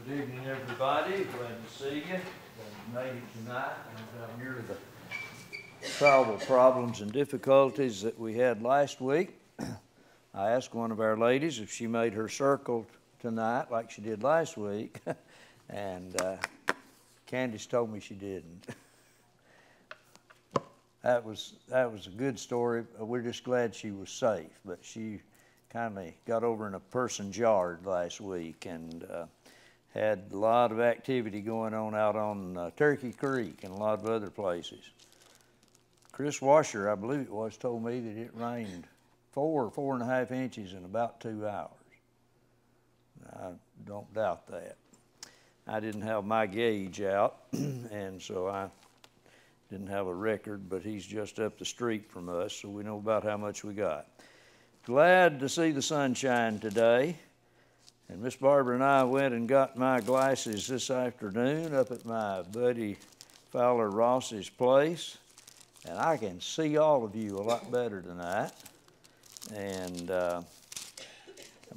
Good evening, everybody. Glad to see you. Glad you made it tonight. I'm near the travel problems and difficulties that we had last week. I asked one of our ladies if she made her circle tonight like she did last week, and Candace told me she didn't. That was a good story. We're just glad she was safe, but she kind of got over in a person's yard last week and had a lot of activity going on out on Turkey Creek and a lot of other places. Chris Washer, I believe it was, told me that it rained 4.5 inches in about 2 hours. I don't doubt that. I didn't have my gauge out, and so I didn't have a record, but he's just up the street from us, so we know about how much we got. Glad to see the sunshine today. And Miss Barbara and I went and got my glasses this afternoon up at my buddy Fowler Ross's place. And I can see all of you a lot better tonight. And I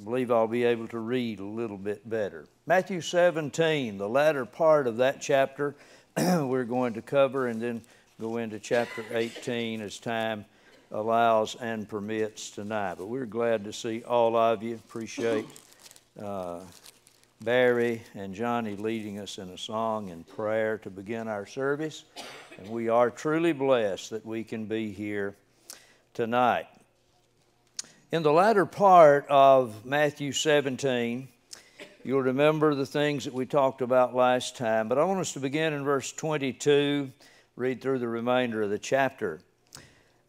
believe I'll be able to read a little bit better. Matthew 17, the latter part of that chapter, we're going to cover and then go into chapter 18 as time allows and permits tonight. But we're glad to see all of you. Appreciate Barry and Johnny leading us in a song and prayer to begin our service. And we are truly blessed that we can be here tonight. In the latter part of Matthew 17, you'll remember the things that we talked about last time, but I want us to begin in verse 22, read through the remainder of the chapter.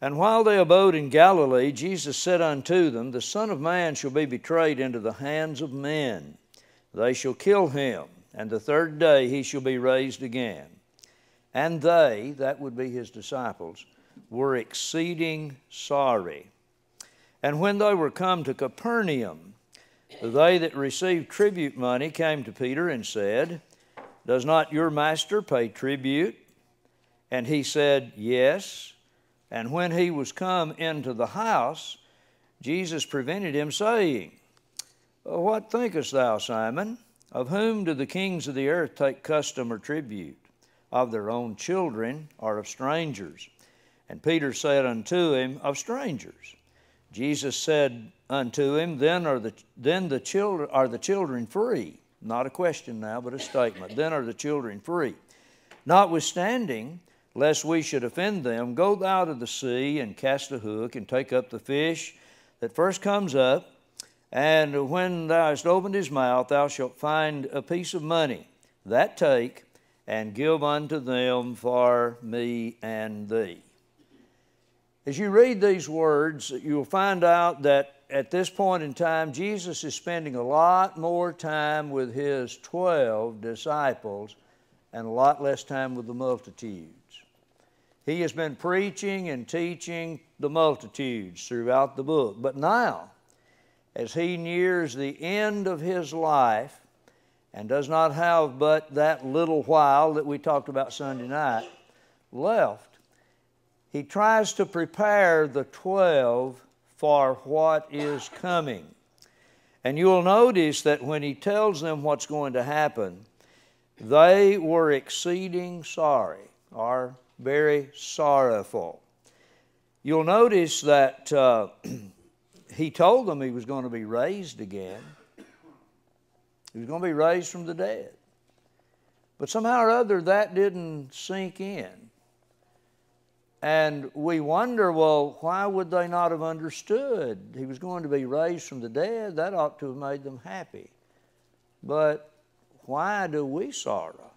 And while they abode in Galilee, Jesus said unto them, The Son of Man shall be betrayed into the hands of men. They shall kill him, and the third day he shall be raised again. And they, that would be his disciples, were exceeding sorry. And when they were come to Capernaum, they that received tribute money came to Peter and said, Does not your master pay tribute? And he said, Yes. And when he was come into the house, Jesus prevented him, saying, What thinkest thou, Simon? Of whom do the kings of the earth take custom or tribute? Of their own children or of strangers? And Peter said unto him, Of strangers. Jesus said unto him, Then are the children free? Not a question now, but a statement. Then are the children free? Notwithstanding, lest we should offend them, go thou to the sea and cast a hook and take up the fish that first comes up, and when thou hast opened his mouth, thou shalt find a piece of money. That take, and give unto them for me and thee. As you read these words, you'll find out that at this point in time, Jesus is spending a lot more time with his 12 disciples and a lot less time with the multitudes. He has been preaching and teaching the multitudes throughout the book. But now, as he nears the end of his life and does not have but that little while that we talked about Sunday night left, he tries to prepare the 12 for what is coming. And you'll notice that when he tells them what's going to happen, they were exceeding sorry, or very sorrowful. You'll notice that he told them he was going to be raised again. He was going to be raised from the dead. But somehow or other that didn't sink in. And we wonder, well, why would they not have understood he was going to be raised from the dead? That ought to have made them happy. But why do we sorrow?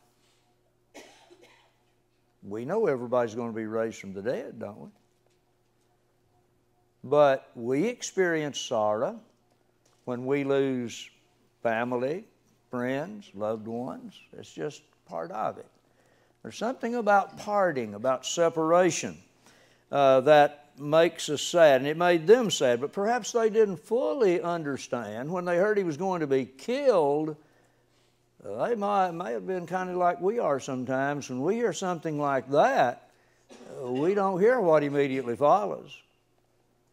We know everybody's going to be raised from the dead, don't we? But we experience sorrow when we lose family, friends, loved ones. It's just part of it. There's something about parting, about separation, that makes us sad. And it made them sad, but perhaps they didn't fully understand. When they heard he was going to be killed, they may have been kind of like we are sometimes. When we hear something like that, we don't hear what immediately follows.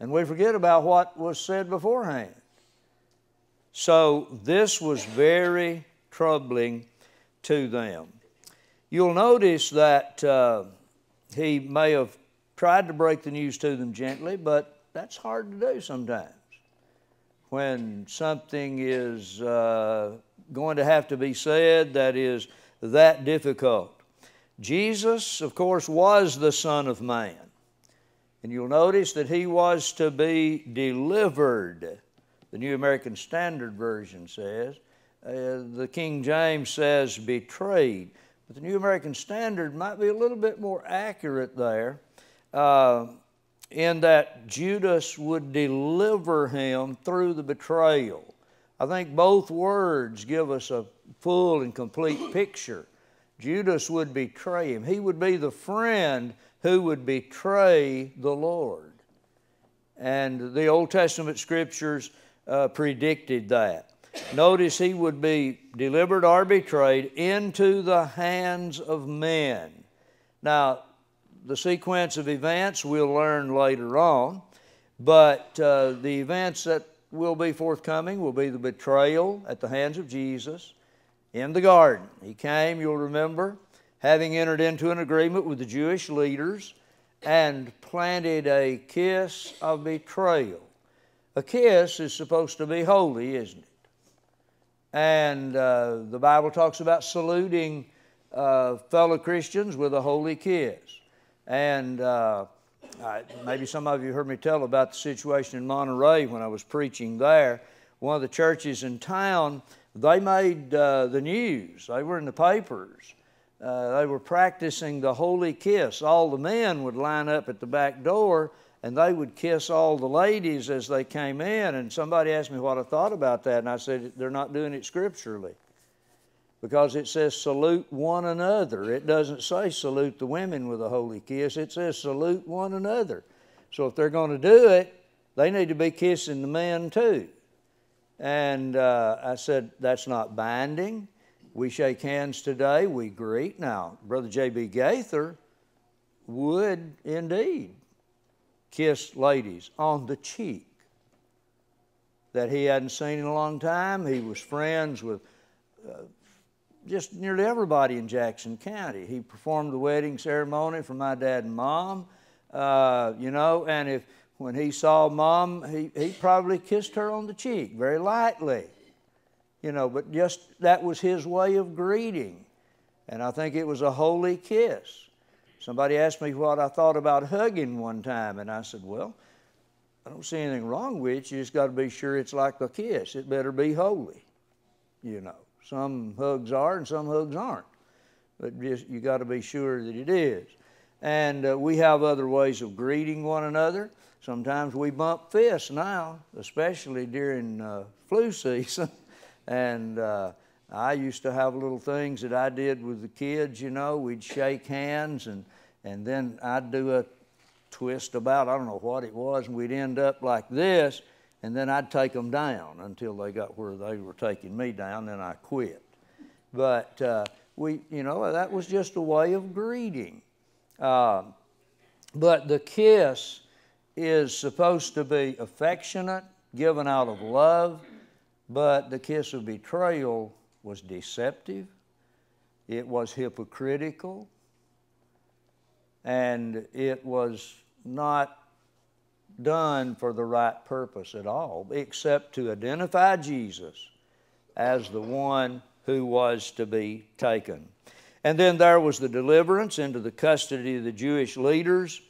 And we forget about what was said beforehand. So this was very troubling to them. You'll notice that he may have tried to break the news to them gently, but that's hard to do sometimes. When something is going to have to be said that is that difficult. Jesus, of course, was the Son of Man. And you'll notice that he was to be delivered. The New American Standard Version says. The King James says betrayed. But the New American Standard might be a little bit more accurate there in that Judas would deliver him through the betrayal. I think both words give us a full and complete picture. Judas would betray him. He would be the friend who would betray the Lord. And the Old Testament Scriptures predicted that. Notice he would be delivered or betrayed into the hands of men. Now, the sequence of events we'll learn later on, but the events that will be forthcoming will be the betrayal at the hands of Jesus in the garden. He came, you'll remember, having entered into an agreement with the Jewish leaders and planted a kiss of betrayal. A kiss is supposed to be holy, isn't it? And the Bible talks about saluting fellow Christians with a holy kiss. And maybe some of you heard me tell about the situation in Monterey when I was preaching there. One of the churches in town, they made the news. They were in the papers. They were practicing the holy kiss. All the men would line up at the back door and they would kiss all the ladies as they came in. And somebody asked me what I thought about that, and I said they're not doing it scripturally. Because it says salute one another. It doesn't say salute the women with a holy kiss. It says salute one another. So if they're going to do it, they need to be kissing the men too. And I said, that's not binding. We shake hands today, we greet. Now, Brother J.B. Gaither would indeed kiss ladies on the cheek that he hadn't seen in a long time. He was friends with just nearly everybody in Jackson County. He performed the wedding ceremony for my dad and mom, and when he saw Mom, he probably kissed her on the cheek very lightly, but just that was his way of greeting. And I think it was a holy kiss. Somebody asked me what I thought about hugging one time, and I said, well, I don't see anything wrong with it. You just got to be sure it's like the kiss. It better be holy, Some hugs are and some hugs aren't. But you got to be sure that it is. And we have other ways of greeting one another. Sometimes we bump fists now, especially during flu season. And I used to have little things that I did with the kids, We'd shake hands and then I'd do a twist about, I don't know what it was, and we'd end up like this. And then I'd take them down until they got where they were taking me down, then I quit. But that was just a way of greeting. But the kiss is supposed to be affectionate, given out of love, but the kiss of betrayal was deceptive, it was hypocritical, and it was not done for the right purpose at all, except to identify Jesus as the one who was to be taken. And then there was the deliverance into the custody of the Jewish leaders.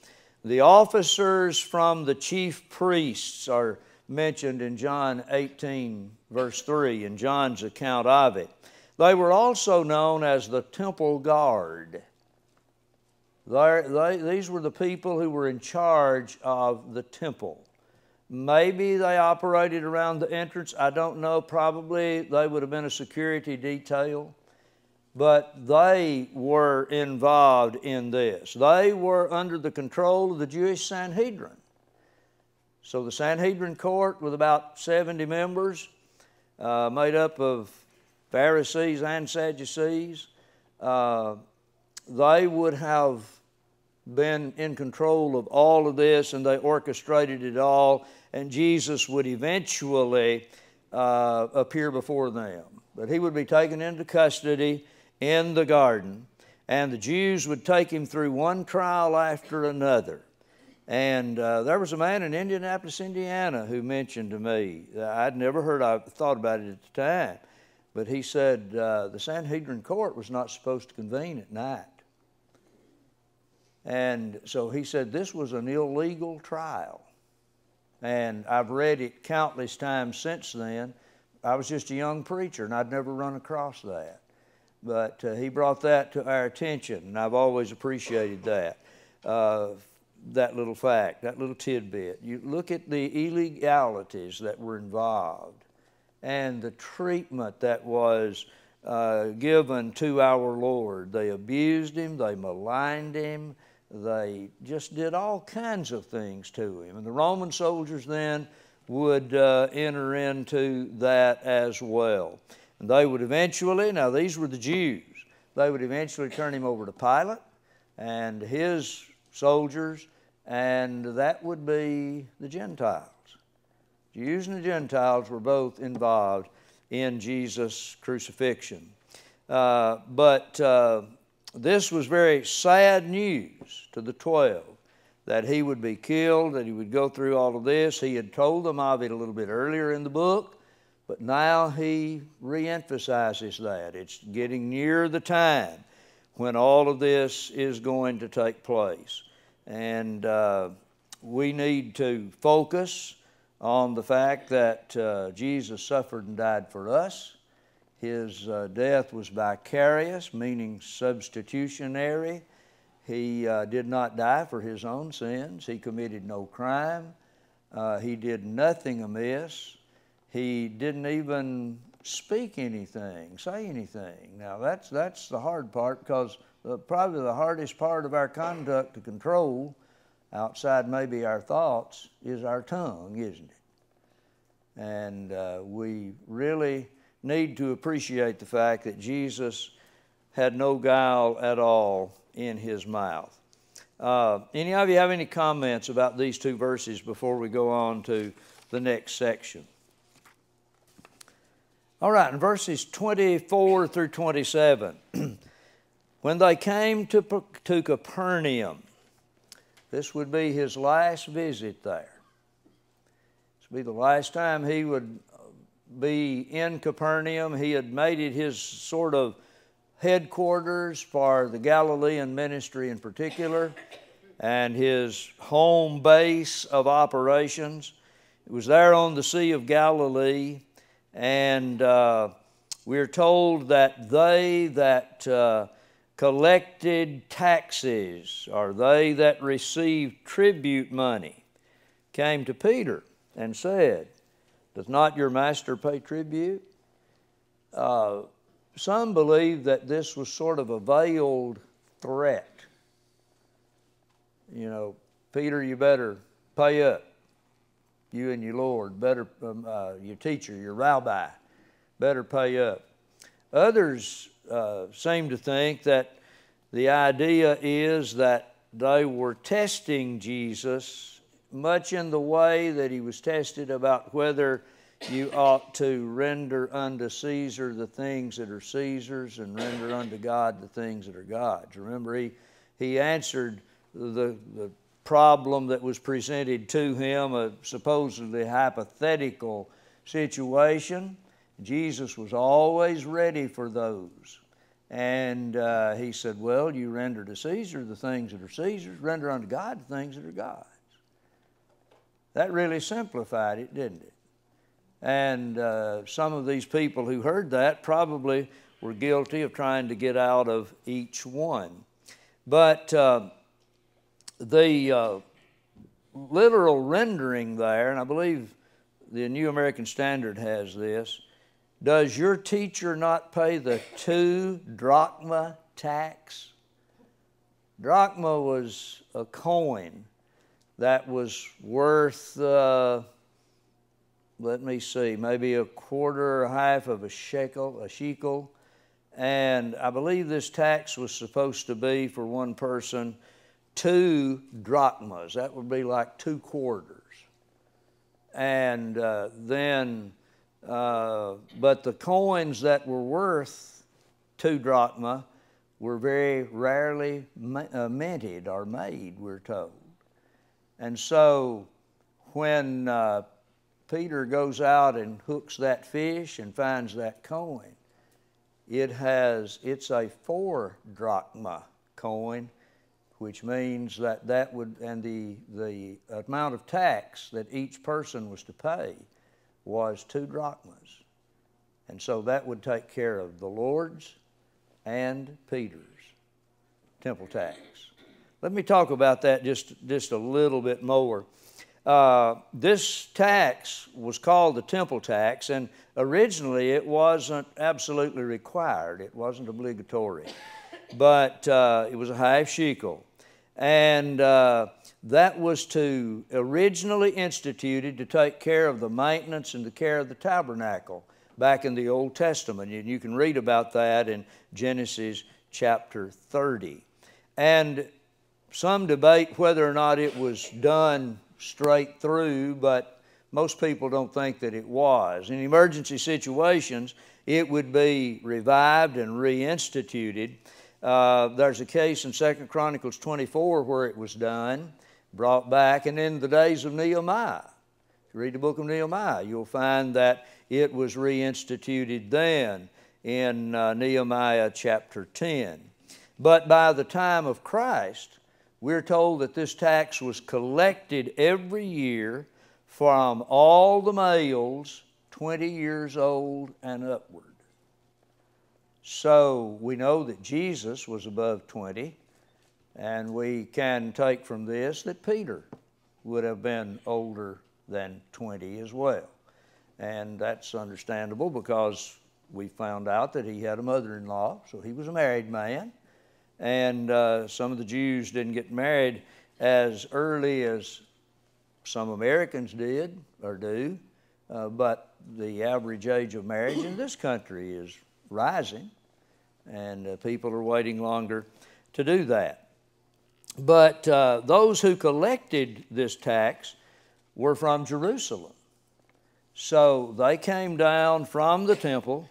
The officers from the chief priests are mentioned in John 18, verse 3, in John's account of it. They were also known as the temple guard. These were the people who were in charge of the temple. Maybe they operated around the entrance. I don't know. Probably they would have been a security detail. But they were involved in this. They were under the control of the Jewish Sanhedrin. So the Sanhedrin court, with about 70 members, made up of Pharisees and Sadducees, they would have been in control of all of this, and they orchestrated it all, and Jesus would eventually appear before them. that he would be taken into custody in the garden, and the Jews would take him through one trial after another. And there was a man in Indianapolis, Indiana, who mentioned to me, I'd never thought about it at the time, but he said the Sanhedrin court was not supposed to convene at night. And so he said this was an illegal trial. And I've read it countless times since then. I was just a young preacher, and I'd never run across that. But he brought that to our attention, and I've always appreciated that. That little fact, that little tidbit. You look at the illegalities that were involved and the treatment that was given to our Lord. They abused him, they maligned him, they just did all kinds of things to him. And the Roman soldiers then would enter into that as well. And they would eventually, now these were the Jews, they would eventually turn him over to Pilate and his soldiers, and that would be the Gentiles. Jews and the Gentiles were both involved in Jesus' crucifixion. But this was very sad news to the 12, that he would be killed, that he would go through all of this. He had told them of it a little bit earlier in the book, but now he reemphasizes that. It's getting near the time when all of this is going to take place. And we need to focus on the fact that Jesus suffered and died for us. His death was vicarious, meaning substitutionary. He did not die for his own sins. He committed no crime. He did nothing amiss. He didn't even speak anything, say anything. Now that's the hard part, because probably the hardest part of our conduct to control, outside maybe our thoughts, is our tongue, isn't it? And we really need to appreciate the fact that Jesus had no guile at all in his mouth. Any of you have any comments about these two verses before we go on to the next section? All right, in verses 24 through 27, when they came to Capernaum, this would be his last visit there. This would be the last time he would be in Capernaum. He had made it his sort of headquarters for the Galilean ministry in particular, and his home base of operations. It was there on the Sea of Galilee, and we're told that they that collected taxes, or they that received tribute money, came to Peter and said, "Doth not your master pay tribute?" Some believe that this was sort of a veiled threat. You know, Peter, you better pay up. You and your Lord, better, your teacher, your rabbi, better pay up. Others seem to think that the idea is that they were testing Jesus much in the way that he was tested about whether you ought to render unto Caesar the things that are Caesar's and render unto God the things that are God's. Remember, he answered the problem that was presented to him, a supposedly hypothetical situation. Jesus was always ready for those. And he said, well, you render to Caesar the things that are Caesar's, render unto God the things that are God's. That really simplified it, didn't it? And some of these people who heard that probably were guilty of trying to get out of each one. But the literal rendering there, and I believe the New American Standard has this, does your teacher not pay the 2 drachma tax? Drachma was a coin that was worth, let me see, maybe a quarter or half of a shekel. And I believe this tax was supposed to be for one person 2 drachmas. That would be like 2 quarters. And then but the coins that were worth 2 drachma were very rarely minted or made, we're told. And so when Peter goes out and hooks that fish and finds that coin, it's a 4 drachma coin, which means that would, and the amount of tax that each person was to pay was 2 drachmas. And so that would take care of the Lord's and Peter's temple tax. Let me talk about that just a little bit more. This tax was called the temple tax, and originally it wasn't absolutely required. It wasn't obligatory, but it was a half shekel. And that was originally instituted to take care of the maintenance and the care of the tabernacle back in the Old Testament. And you can read about that in Genesis chapter 30. And some debate whether or not it was done straight through, but most people don't think that it was. In emergency situations, it would be revived and reinstituted. There's a case in 2 Chronicles 24 where it was done, brought back, and in the days of Nehemiah. If you read the book of Nehemiah, you'll find that it was reinstituted then in Nehemiah chapter 10. But by the time of Christ, we're told that this tax was collected every year from all the males 20 years old and upward. So we know that Jesus was above 20, and we can take from this that Peter would have been older than 20 as well. And that's understandable because we found out that he had a mother-in-law, so he was a married man. And some of the Jews didn't get married as early as some Americans did or do, but the average age of marriage in this country is rising, and people are waiting longer to do that. But those who collected this tax were from Jerusalem. So they came down from the temple,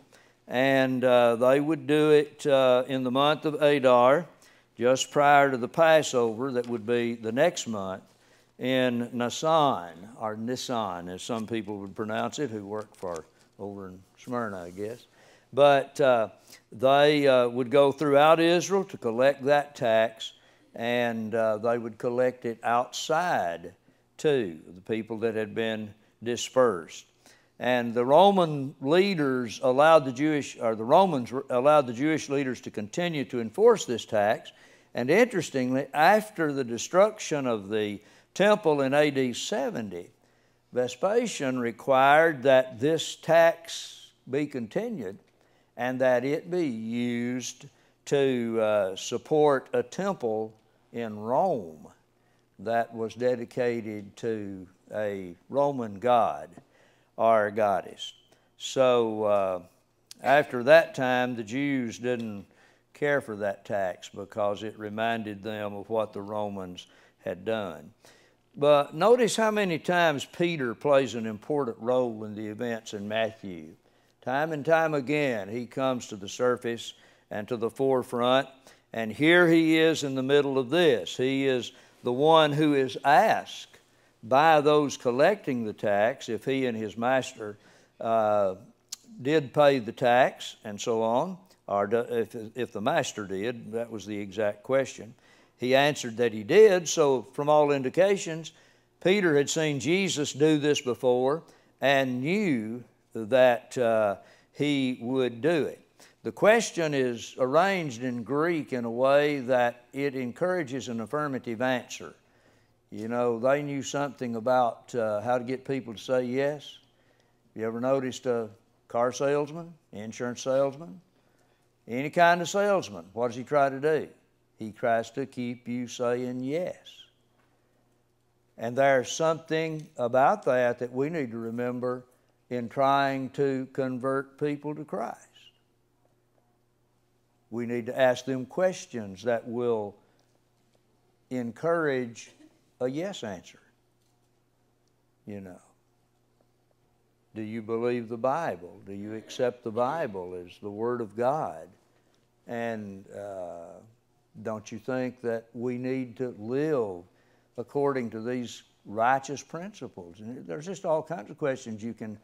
and they would do it in the month of Adar, just prior to the Passover, that would be the next month, in Nisan, or Nisan, as some people would pronounce it, who work for over in Smyrna, I guess. But they would go throughout Israel to collect that tax, and they would collect it outside too, the people that had been dispersed. And the Roman leaders allowed the Romans allowed the Jewish leaders to continue to enforce this tax. And interestingly, after the destruction of the temple in AD 70, Vespasian required that this tax be continued and that it be used to support a temple in Rome that was dedicated to a Roman god or goddess. So after that time, the Jews didn't care for that tax because it reminded them of what the Romans had done. But notice how many times Peter plays an important role in the events in Matthew. Time and time again, he comes to the surface and to the forefront, and here he is in the middle of this. He is the one who is asked by those collecting the tax if he and his master did pay the tax and so on, or if the master did. That was the exact question. He answered that he did, so from all indications, Peter had seen Jesus do this before and knew that he would do it. The question is arranged in Greek in a way that it encourages an affirmative answer. You know, they knew something about how to get people to say yes. You ever noticed a car salesman, insurance salesman, any kind of salesman? What does he try to do? He tries to keep you saying yes. And there's something about that we need to remember in trying to convert people to Christ. We need to ask them questions that will encourage a yes answer, you know. Do you believe the Bible? Do you accept the Bible as the Word of God? And don't you think that we need to live according to these righteous principles? And there's just all kinds of questions you can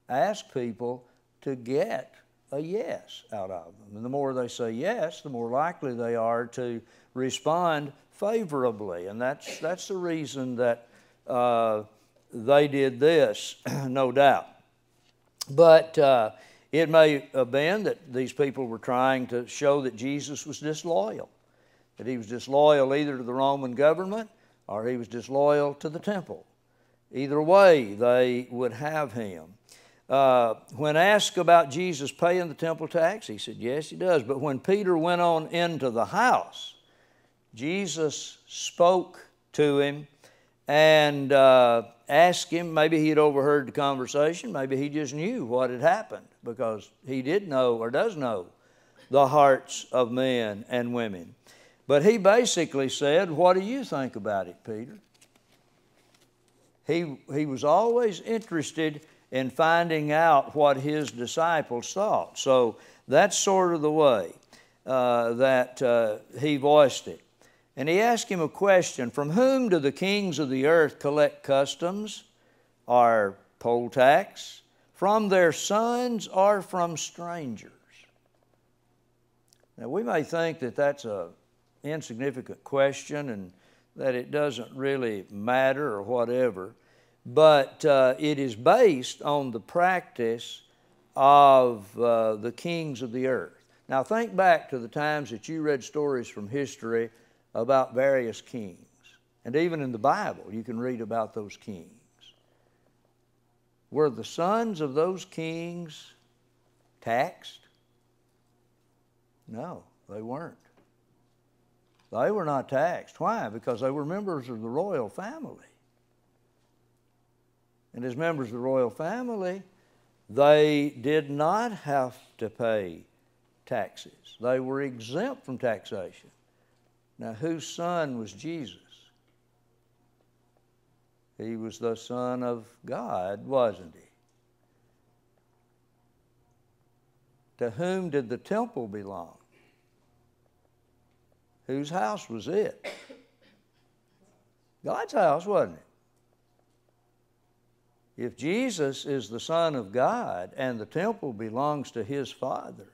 ask people to get a yes out of them. And the more they say yes, the more likely they are to respond favorably. And that's the reason that they did this, no doubt. But it may have been that these people were trying to show that Jesus was disloyal, that he was disloyal either to the Roman government or he was disloyal to the temple. Either way, they would have him. When asked about Jesus paying the temple tax, he said, yes, he does. But when Peter went on into the house, Jesus spoke to him and asked him, maybe he had overheard the conversation, maybe he just knew what had happened, because he did know or does know the hearts of men and women. But he basically said, what do you think about it, Peter? He was always interested in finding out what his disciples thought. So that's sort of the way that he voiced it. And he asked him a question, from whom do the kings of the earth collect customs or poll tax? From their sons or from strangers? Now we may think that that's an insignificant question and that it doesn't really matter or whatever, but it is based on the practice of the kings of the earth. Now think back to the times that you read stories from history about various kings. And even in the Bible, you can read about those kings. Were the sons of those kings taxed? No, they weren't. They were not taxed. Why? Because they were members of the royal family. And as members of the royal family, they did not have to pay taxes. They were exempt from taxation. Now, whose son was Jesus? He was the Son of God, wasn't he? To whom did the temple belong? Whose house was it? God's house, wasn't it? If Jesus is the Son of God and the temple belongs to his Father,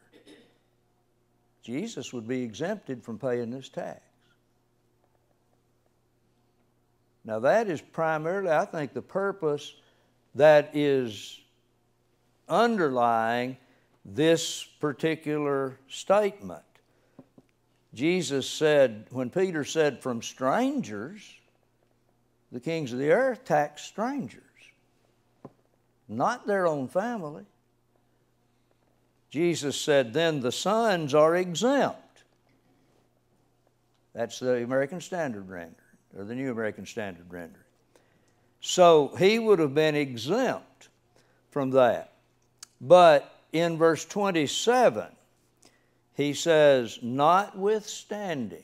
Jesus would be exempted from paying this tax. Now that is primarily, I think, the purpose that is underlying this particular statement. Jesus said, when Peter said, from strangers, the kings of the earth tax strangers, not their own family. Jesus said, then the sons are exempt. That's the American Standard rendering, or the New American Standard rendering. So he would have been exempt from that. But in verse 27, he says, notwithstanding,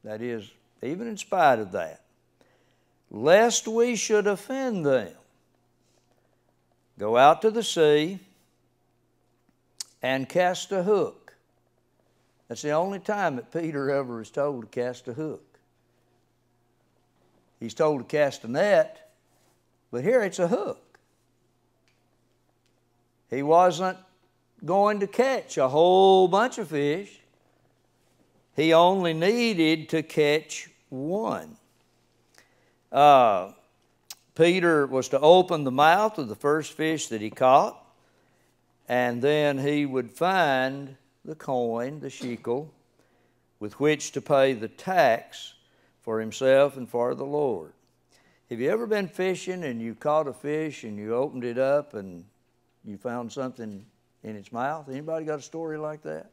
that is, even in spite of that, lest we should offend them, go out to the sea and cast a hook. That's the only time that Peter ever is told to cast a hook. He's told to cast a net, but here it's a hook. He wasn't going to catch a whole bunch of fish. He only needed to catch one. Peter was to open the mouth of the first fish that he caught, and then he would find the coin, the shekel, with which to pay the tax for himself and for the Lord. Have you ever been fishing and you caught a fish and you opened it up and you found something in its mouth? Anybody got a story like that?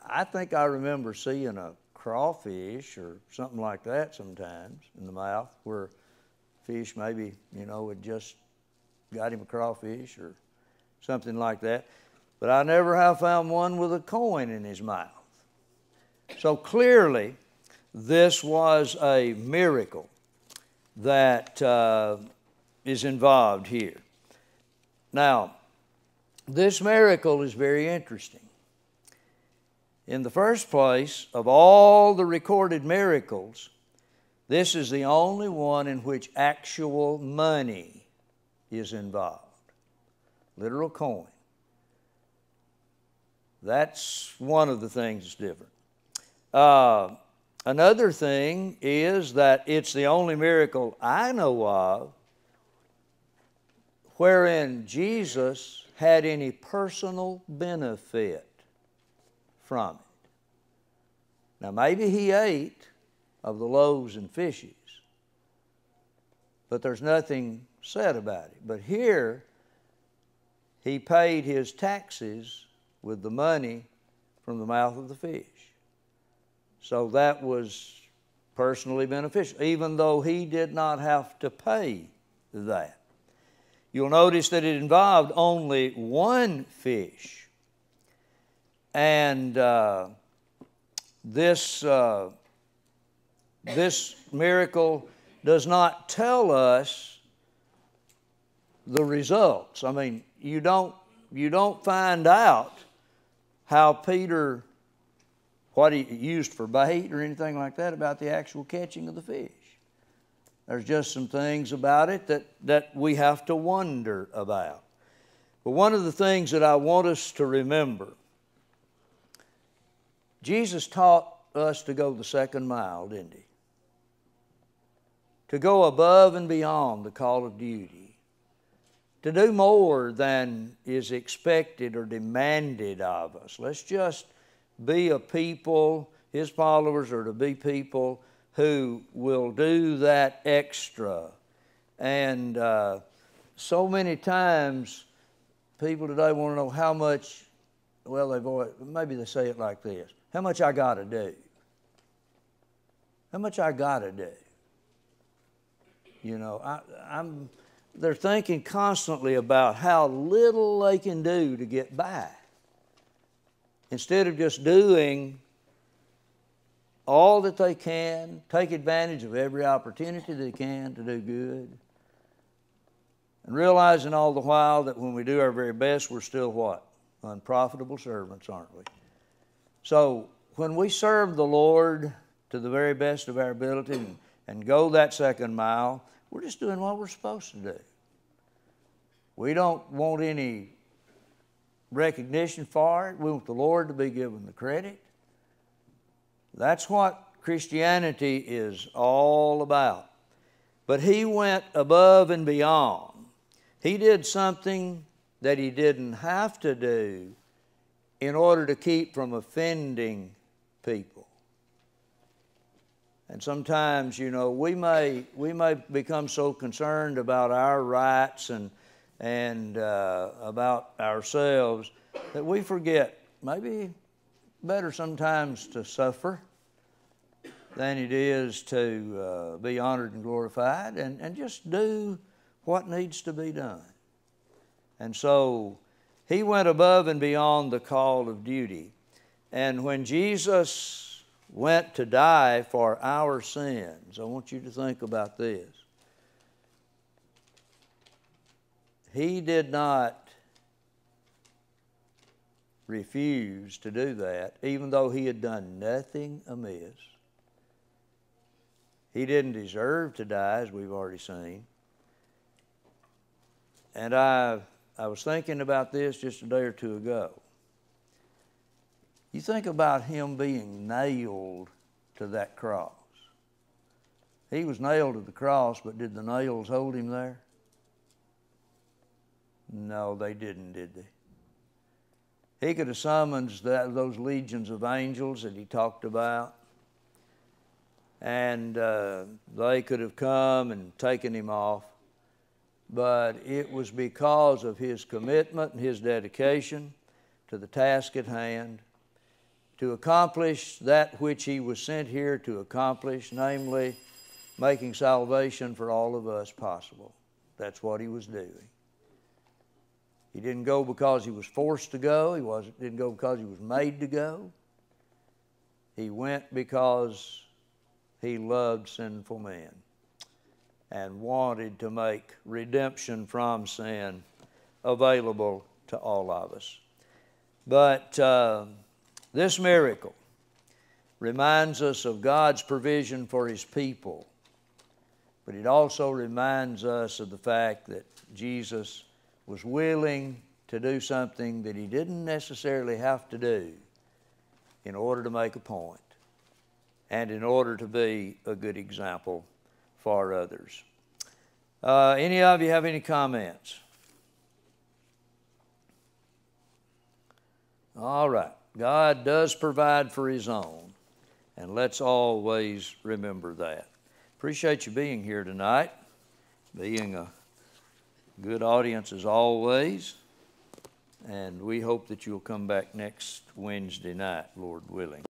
I think I remember seeing a crawfish or something like that sometimes in the mouth, where fish maybe, had just got him a crawfish or something like that. But I never have found one with a coin in his mouth. So clearly, this was a miracle. that is involved here. Now, this miracle is very interesting. In the first place, of all the recorded miracles, this is the only one in which actual money is involved. Literal coin. That's one of the things that's different. Another thing is that it's the only miracle I know of wherein Jesus had any personal benefit from it. Now, maybe he ate of the loaves and fishes, but there's nothing said about it. But here, he paid his taxes with the money from the mouth of the fish. So that was personally beneficial, even though he did not have to pay that. You'll notice that it involved only one fish. And this miracle does not tell us the results. I mean, you don't find out how Peter, what he used for bait or anything like that about the actual catching of the fish. There's just some things about it that we have to wonder about. But one of the things that I want us to remember, Jesus taught us to go the second mile, didn't he? To go above and beyond the call of duty. To do more than is expected or demanded of us. Let's just be a people, his followers are to be people who will do that extra. And so many times people today want to know how much, well, maybe they say it like this, how much I got to do. How much I got to do. You know, they're thinking constantly about how little they can do to get by, instead of just doing all that they can, take advantage of every opportunity they can to do good, and realizing all the while that when we do our very best, we're still what? Unprofitable servants, aren't we? So when we serve the Lord to the very best of our ability and go that second mile, we're just doing what we're supposed to do. We don't want any recognition for it. We want the Lord to be given the credit. That's what Christianity is all about. But he went above and beyond. He did something that he didn't have to do in order to keep from offending people. And sometimes, you know, we may become so concerned about our rights and about ourselves that we forget maybe better sometimes to suffer than it is to be honored and glorified, and just do what needs to be done. And so he went above and beyond the call of duty. And when Jesus went to die for our sins, I want you to think about this. He did not refuse to do that, even though he had done nothing amiss. He didn't deserve to die, as we've already seen. And I was thinking about this just a day or two ago. You think about him being nailed to that cross. He was nailed to the cross, but did the nails hold him there? No, they didn't, did they? He could have summoned those legions of angels that he talked about, and they could have come and taken him off. But it was because of his commitment and his dedication to the task at hand, to accomplish that which he was sent here to accomplish, namely making salvation for all of us possible. That's what he was doing. He didn't go because he was forced to go. He didn't go because he was made to go. He went because he loved sinful men. and wanted to make redemption from sin available to all of us. But this miracle reminds us of God's provision for His people, but it also reminds us of the fact that Jesus was willing to do something that He didn't necessarily have to do in order to make a point and in order to be a good example for others. Any of you have any comments? All right. God does provide for His own, and let's always remember that. Appreciate you being here tonight, being a good audience as always, and we hope that you'll come back next Wednesday night, Lord willing.